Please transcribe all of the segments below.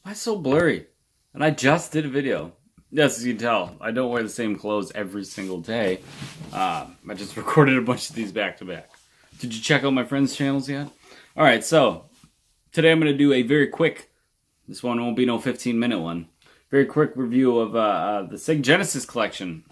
Why so blurry? And I just did a video. Yes, as you can tell, I don't wear the same clothes every single day. I just recorded a bunch of these back to back. Did you check out my friends' channels yet? All right, so today I'm going to do a very quick, this one won't be no 15-minute one, very quick review of the Sega Genesis collection.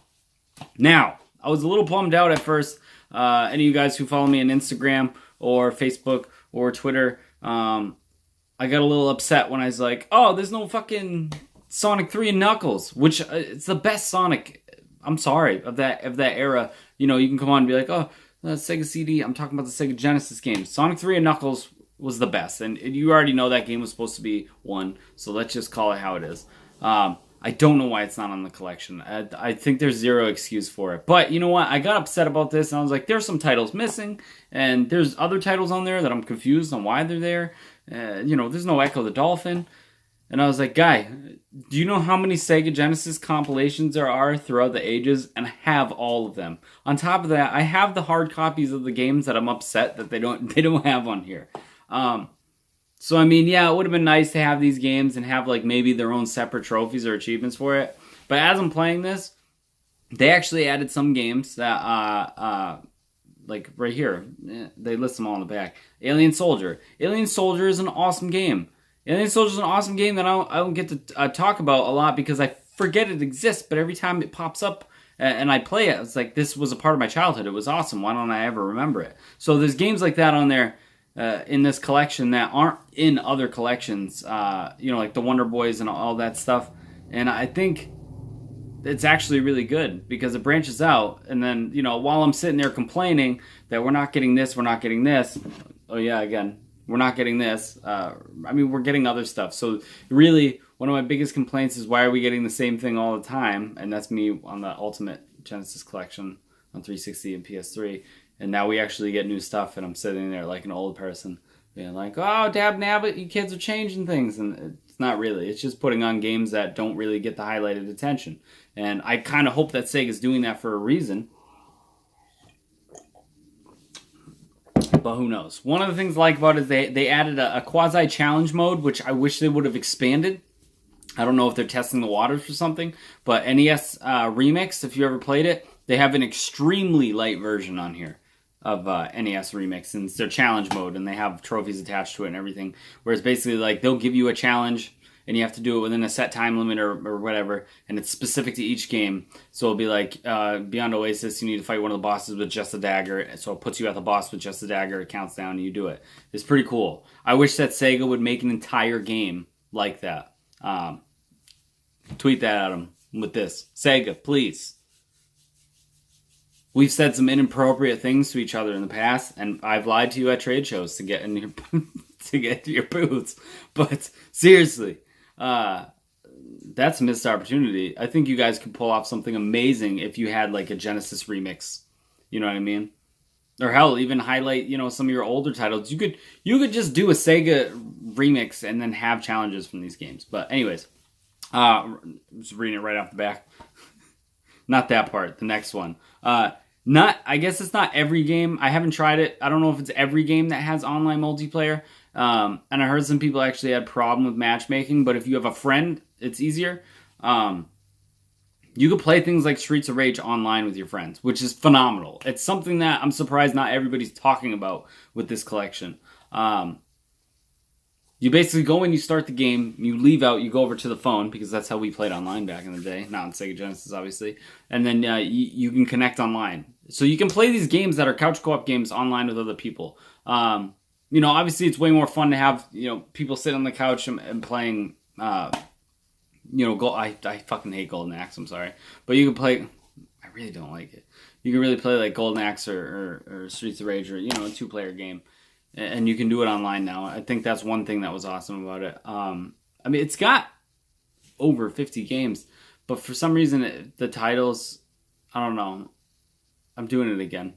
Now, I was a little bummed out at first. Any of you guys who follow me on Instagram or Facebook or Twitter, I got a little upset when I was like, oh, there's no fucking Sonic 3 and Knuckles, which it's the best Sonic, I'm sorry, of that era. You know, you can come on and be like, oh, Sega CD, I'm talking about the Sega Genesis games. Sonic 3 and Knuckles was the best, and you already know that game was supposed to be one, so let's just call it how it is. I don't know why it's not on the collection. I think there's zero excuse for it. But you know what? I got upset about this, and I was like, there's some titles missing, and there's other titles on there that I'm confused on why they're there. There's no Echo the Dolphin. And I was like, guy, do you know how many Sega Genesis compilations there are throughout the ages? And I have all of them. On top of that, I have the hard copies of the games that I'm upset that they don't have on here. So, I mean, yeah, it would have been nice to have these games and have, like, maybe their own separate trophies or achievements for it. But as I'm playing this, they actually added some games that, like, right here. They list them all in the back. Alien Soldier. Alien Soldier is an awesome game. Alien Soldier is an awesome game that I don't get to talk about a lot because I forget it exists. But every time it pops up and I play it, it's like, this was a part of my childhood. It was awesome. Why don't I ever remember it? So there's games like that on there. In this collection that aren't in other collections, like the Wonder Boys and all that stuff. And I think it's actually really good because it branches out. And then, while I'm sitting there complaining that we're not getting this, oh yeah, again, we're not getting this. We're getting other stuff. So really, one of my biggest complaints is why are we getting the same thing all the time? And that's me on the Ultimate Genesis collection on 360 and PS3. And now we actually get new stuff, and I'm sitting there like an old person being like, oh, dab nabbit, you kids are changing things. And it's not really. It's just putting on games that don't really get the highlighted attention. And I kind of hope that Sega's doing that for a reason. But who knows? One of the things I like about it is they added a quasi-challenge mode, which I wish they would have expanded. I don't know if they're testing the waters for something. But NES Remix, if you ever played it, they have an extremely light version on here of NES Remix, and it's their challenge mode, and they have trophies attached to it and everything, where it's basically like they'll give you a challenge and you have to do it within a set time limit or whatever, and it's specific to each game. So it'll be like Beyond Oasis, you need to fight one of the bosses with just a dagger, so it puts you at the boss with just a dagger, it counts down and you do it. It's pretty cool. I wish that Sega would make an entire game like that. Tweet that at them with this. Sega, please. We've said some inappropriate things to each other in the past, and I've lied to you at trade shows to get in your to get to your booths. But seriously, that's a missed opportunity. I think you guys could pull off something amazing if you had like a Genesis remix. You know what I mean? Or hell, even highlight some of your older titles. You could just do a Sega remix and then have challenges from these games. But anyways, I'm just reading it right off the back. Not that part. The next one. I guess it's not every game. I haven't tried it. I don't know if it's every game that has online multiplayer. And I heard some people actually had problem with matchmaking, but if you have a friend, it's easier. You could play things like Streets of Rage online with your friends, which is phenomenal. It's something that I'm surprised not everybody's talking about with this collection. You basically go in, you start the game, you leave out, you go over to the phone, because that's how we played online back in the day, not on Sega Genesis, obviously, and then you can connect online. So you can play these games that are couch co-op games online with other people. Obviously it's way more fun to have, people sit on the couch and playing, I fucking hate Golden Axe, I'm sorry. But you can play, I really don't like it. You can really play like Golden Axe or Streets of Rage or, a two-player game. And you can do it online now. I think that's one thing that was awesome about it. It's got over 50 games, but for some reason, the titles, I don't know. I'm doing it again.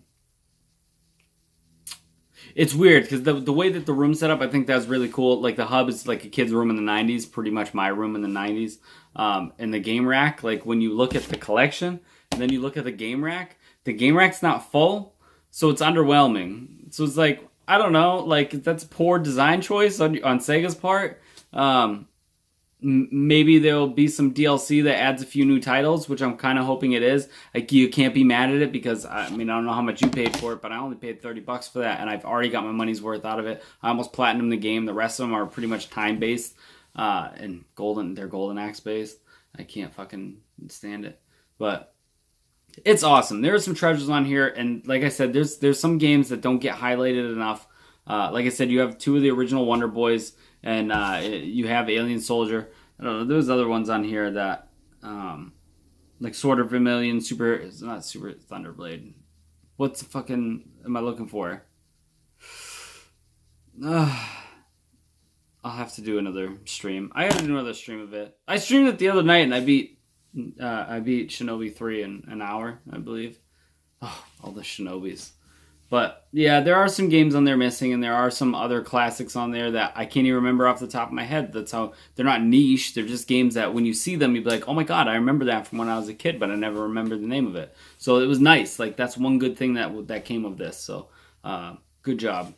It's weird because the way that the room's set up, I think that's really cool. Like the hub is like a kid's room in the 90s, pretty much my room in the 90s. And the game rack, like when you look at the collection and then you look at the game rack's not full, so it's underwhelming. So it's like, I don't know, like that's poor design choice on Sega's part. Maybe there'll be some DLC that adds a few new titles, which I'm kind of hoping it is. Like, you can't be mad at it because, I mean, I don't know how much you paid for it, but I only paid $30 for that, and I've already got my money's worth out of it. I almost platinumed the game. The rest of them are pretty much time-based and they're Golden Axe-based. I can't fucking stand it. But it's awesome. There are some treasures on here, and like I said, there's some games that don't get highlighted enough. Like I said, you have 2 of the original Wonder Boys, and you have Alien Soldier. I don't know. There's other ones on here that, like Sword of Vermilion, it's not Super Thunderblade. What's the fucking am I looking for? I'll have to do another stream. I gotta do another stream of it. I streamed it the other night, and I beat Shinobi 3 in an hour, I believe. Oh, all the Shinobis. But yeah, there are some games on there missing, and there are some other classics on there that I can't even remember off the top of my head. That's how they're not niche. They're just games that when you see them, you'd be like, "Oh my god, I remember that from when I was a kid," but I never remembered the name of it. So it was nice. Like, that's one good thing that came of this. So good job.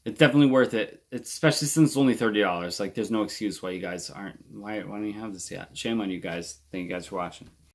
It's definitely worth it. It's, especially since it's only $30. Like, there's no excuse why you guys aren't. Why don't you have this yet? Shame on you guys. Thank you guys for watching.